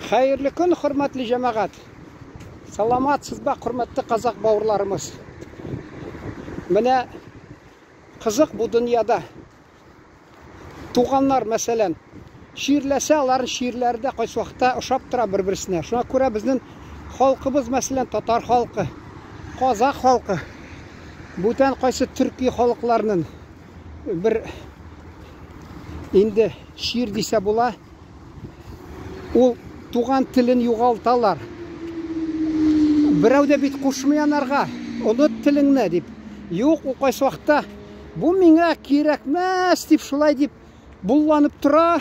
Хайырлы күн, хөрмәтле җәмәгать. Саламатсыз ба, хөрмәтле казак бауырларымыз. Менә кызык бу дөньяда. Туганнар, мәсәлән, ширләсә, аларның ширләре дә кайсы вакытта ошап тора бер-берсенә. Шуңа күрә безнең халкыбыз, мәсәлән, татар халкы, казак халкы, бүтән кайсы төрки халыкларның бер инде шир дисә була, ул туган телен югалталар. Берәү дә бит кушмый анарга, оныт телеңне дип. Юк, ул кайсы вакытта бу миңа кирәкмәс дип шулай дип булланып тора.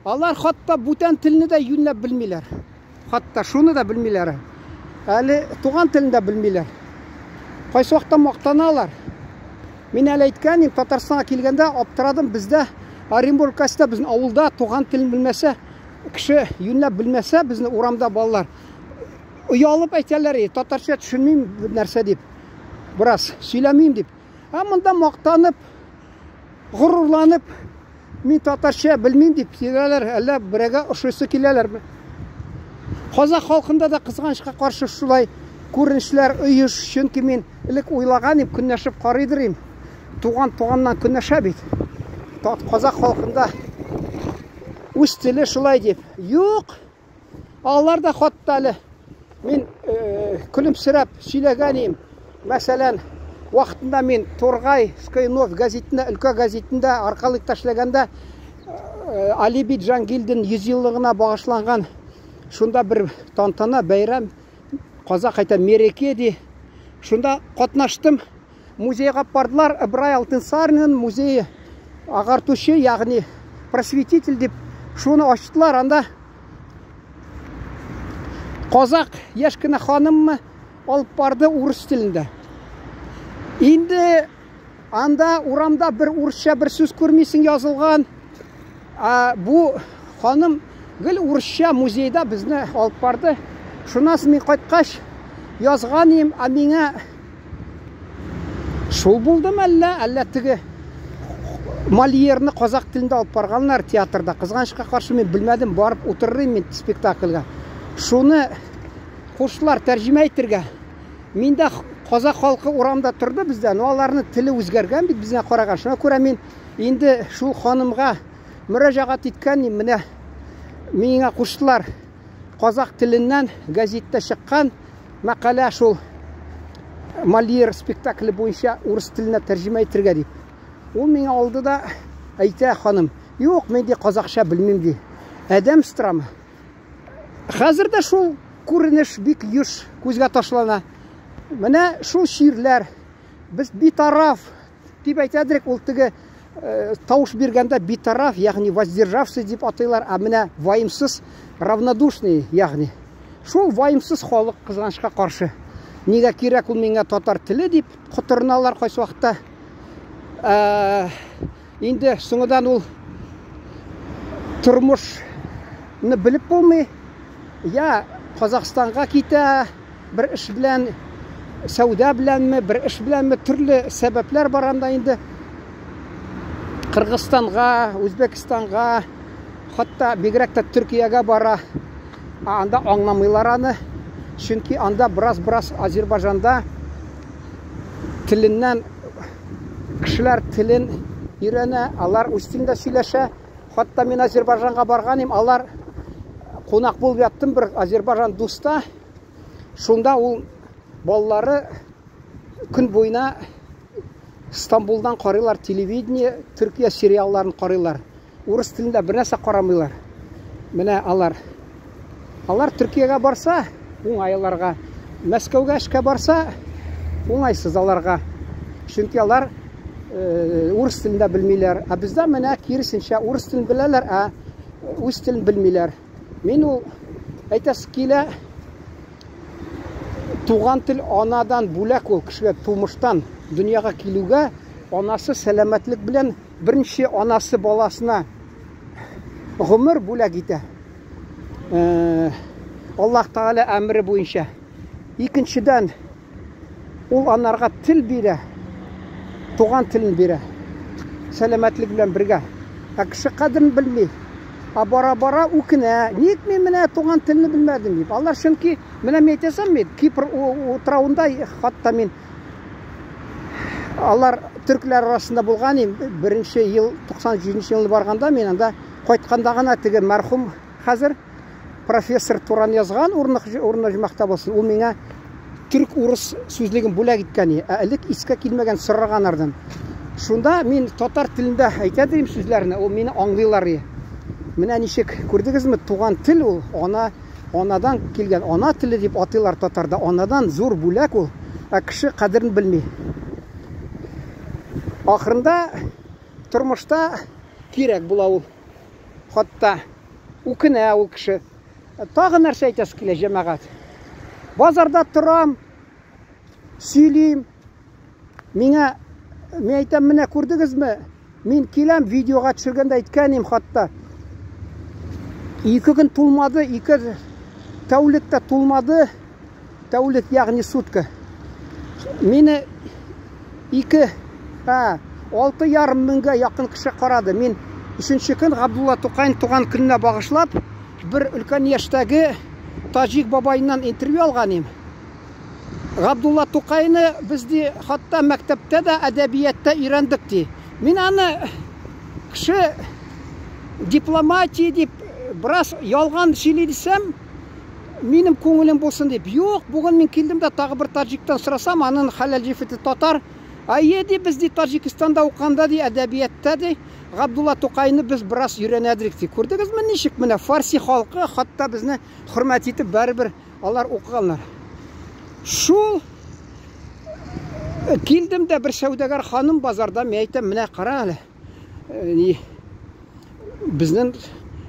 Алар хатта бүтән телне дә юнләп белмиләр. Хатта шуны да белмиләр. Әле туган телен дә белмиләр. Кайсы вакытта мактаналар. Мин әле әйткәнем, Татарстанга килгәндә аптырадым, бездә Оренбургта безнең авылда туган телен белмәсә, кеше юнләп белмәсә, безнең урамда балалар уялып әйтәләр, татарча төшенмим бер нәрсә дип. Бераз сөйләмим дип. Монда мактанып, горурланып, мин татарча белмим дип сөйләләр, әллә берәгә ошысы киләләр. Казак халкында да кызганычка каршы шулай күренешләр оеш, чөнки мин элек уйлаганым, көнләшеп карыйдырым. Туганнан көнләшә бит. Казак халкында үз теле шулай дип. Юк, алар да хатта әле мин күлемсерәп сөйләгәнем. Мәсәлән, вакытында мин Торгай Скайнов газетында, өлкә газетында аркалык ташлaganda Алибит Жангилдин 100 еллыгына багышланган шунда бер тантана, бәйрәм, казак әйтә мереке ди. Шунда катнаштым. Музейга бардылар, Ибрай Алтынсаринның музее агартучы, ягъни просветитель дип шуны ачтылар. Анда казак яшь кенә ханыммы алып барды урыс телендә. Инде анда урамда бер урысча бер сүз күрмисең язылган. Бу ханым гел урысча музейда безне алып барды. Шуннан мин кайткач язганым, миңа шул булдымы әллә теге Мольерны казак телендә алып барганнар театрда. Кызганычка каршы мин белмәдем, барып утырырым мин спектакльгә. Шуны кушлар тәрҗемә итәргә. Миндә казак халкы урамда торды бездә, но аларның теле үзгәргән бит безгә караган. Шуңа күрә мин инде шул ханымга мөрәҗәгать иткәнем, менә миңа куштылар казак теленнән газетта чыккан мәкалә шул Мольер спектакле буенча урыс теленә тәрҗемә итәргә дип. Ул миңа алды да әйтә, ханым, юк, мин ди казакча белмим ди. Адәм страмы. Хәзер дә шул күренеш бик юш күзгә ташлана. Менә шул ширләр без битараф дип әйтәдек, ул теге тавыш биргәндә битараф, ягъни воздержавший дип атыйлар, менә ваимсыз, равнодушный, ягъни шул ваимсыз халык кызганычка каршы. Нигә кирәк ул миңа татар теле дип котырналар кайсы вакытта. Инде соңыдан ул тормышны белеп булмый. Я Казакстанга китә, бер эш белән, сәүдә беләнме, бер эш беләнме, төрле сәбәпләр бар анда инде. Кыргызстанга, Үзбәкстанга, хатта бигрәк тә Төркиягә бара. Анда аңламыйлар аны. Чөнки анда бераз Азербайҗанда теленнән кешеләр телен өйрәнә, алар үз телендә сөйләшә. Хатта мин Азербайҗанга барганым, алар кунак булып яттым бер Азербайҗан дуста. Шунда ул баллары көн буена Стамбулдан карыйлар телевидение, Төркия сериалларын карыйлар. Урыс телендә бер нәрсә карамыйлар. Менә алар Төркиягә барса, уңайларга, Мәскәүгә эшкә барса, уңайсыз аларга. Чөнки алар урыс телендә белмиләр. Бездә менә киресенчә урыс телен беләләр, үз телен белмиләр. Мин ул әйтәс килә, туган тел анадан бүләк ул кешегә тумыштан дөньяга килүгә, анасы сәламәтлек белән беренче анасы баласына гомер бүләк итә. Аллаһ Тәгалә әмре буенча. Икенчедән ул анарга тел бирә, туган телен бирә. Сәламәтлек белән бергә. Кеше кадерен белми. бара үкінә, ник мен менә туған тіліні білмәдім деп. Алар чөнки менә мен әйтәсәм, мен Кипр утрауында хатта мен алар түркләр арасында булган ем. Беренче ел 97 елны барганда мен анда кайтканда гына теге мәрхүм хәзер профессор Туран язган урны җмакта булсын. Ул миңа түрк урыс сүзлеген бүләк иткән. Элек искә килмәгән сораганнардан. Шунда мен татар телендә әйтә дим сүзләрне, ул мине аңлыйлар. Менә ничек күрдегезме, туган тел ул, анадан килгән, ана теле дип атыйлар татарда. Анадан зур бүләк ул, кеше кадерен белми. Ахырында тормышта кирәк була ул. Хатта үкенә ул кеше. Тагы нәрсә әйтәсе килә җәмәгать. Базарда торам, сөйлим. Миңа мен әйтәм, менә күрдегезме? Мин киләм, видеога төшергәндә әйткәнем хатта. 2 көн тулмады, 2 тәүлектә тулмады. Тәүлек ягъни сутка. Мине 6,5 меңгә якын кеше карады. Мин 3нче көн Габдулла Тукайн туган көненә багышлап бер өлкән яшьтәге таҗик бабайыннан интервью алганым. Габдулла Тукайны бездә хатта мәктәптә дә әдәбиятта өйрәндек ди. Мин аны кеше дипломатия дип брас ялган сөйли дисәм, минем күңелем булсын дип. Юк, бүген мин килдем дә тагы бер таҗиктан сорасам, аның хәләл җифете татар. Ди бездә Таҗикстанда укганда ди әдәбиятта ди Габдулла Тукайны без брас өйрәнәдек ди. Күрдегезме ничек менә фарси халкы хатта безне хөрмәт итеп барыбер алар укыганнар. Шул килдем дә бер сәүдәгәр ханым базарда, мен әйтәм, менә кара әле. Безнең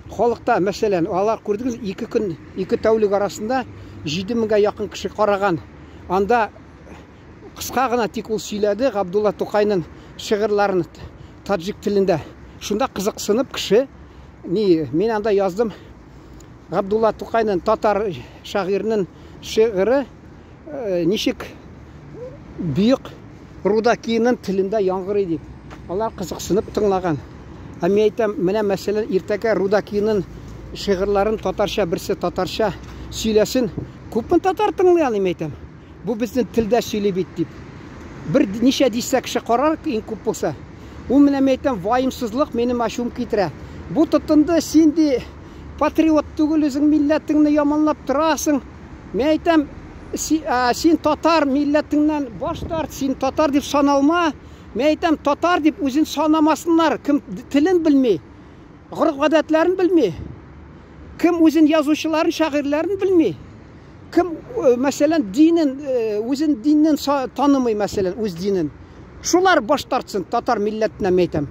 халыкта мәсәлән, алар күрдегез 2 көн, 2 тәүлек арасында 7 меңгә якын кеше караган. Анда кыска гына тик ул сөйләде Габдулла Тукайның шигырьләрен таҗик телендә. Шунда кызыксынып кеше, мен анда яздым. Габдулла Тукайның татар шагыйренең шигыре ничек бүйек Рудакиның телендә яңгырый дип. Алар кызыксынып тыңлаган. Мен әйтәм, менә мәсәлән иртәгә Рудакиның шигырьләрен татарча, берсе татарча сөйләсен. Күпме татар тыңлый, мен әйтәм. Бу безнең телдә сөйли бит дип. Бер ничә дисә кеше карар, иң күп булса. Ул менә мен әйтәм, ваимсызлык минем ачуым китерә. Бу тотынды син ди патриот түгел, үзең милләтеңне яманлап торасың. Мен әйтәм, син татар милләтеңнән баш тарт, син татар дип саналма. Мен әйтәм, татар дип үзен санамасыннар, кем телен белми, гореф-гадәтләрен белми, кем үзен язучыларын, шагыйрьләрен белми, кем мәсәлән динен, үзен диннен танымый, мәсәлән үз динен. Шулар баш тартсын татар милләтенә, мен әйтәм.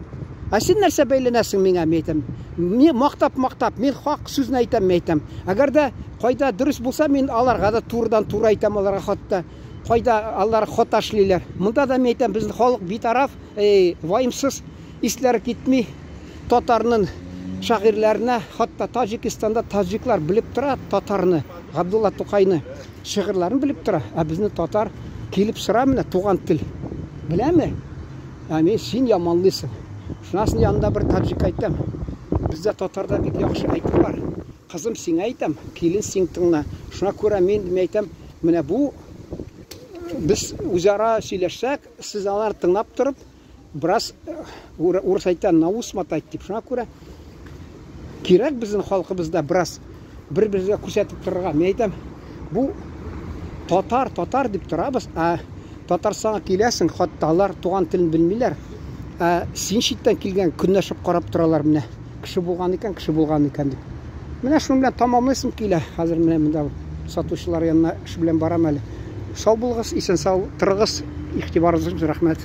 Син нәрсә бәйләнәсең миңа, мен әйтәм. Мен мактап, мен хак сүзне әйтәм, мен әйтәм. Әгәр дә кайда дөрес булса, мен аларга да турыдан-туры әйтәм, аларга хатта. Кайда алар хат ташлыйлар. Монда да мен әйтәм, безнең халык битараф, ваимсыз, исләр китми татарның шагыйрьләренә, хатта Таҗикстанда таҗиклар белеп тора татарны, Габдулла Тукайны шигырьләрен белеп тора. Безне татар килеп сора, менә туган тел. Беләме? Мен син яманлыйсың. Шунасын янында бер таҗик әйтәм. Бездә татарда бик яхшы әйтү бар. Кызым, син әйтәм, килен син тыңла. Шуңа күрә мен әйтәм, менә бу biz үзара сөйләшсәк, сез алар тыңлап торып, бераз урыс әйтән наусмат әйт дип. Шуңа күрә кирәк безнең халкыбызда бераз бер-берегә күрсәтеп торырга. Мен әйтәм, бу татар дип торабыз, Татарстанга киләсең, хатта алар туган телен белмиләр. Син читтән килгән көнләшеп карап торалар, менә кеше булган икән дип. Менә шуның белән тамамлыйсым килә. Хәзер менә монда сатучылар янына эш белән барам әле. Сау булыгыз, исән сау торыгыз. Игътибарыгыз өчен рәхмәт.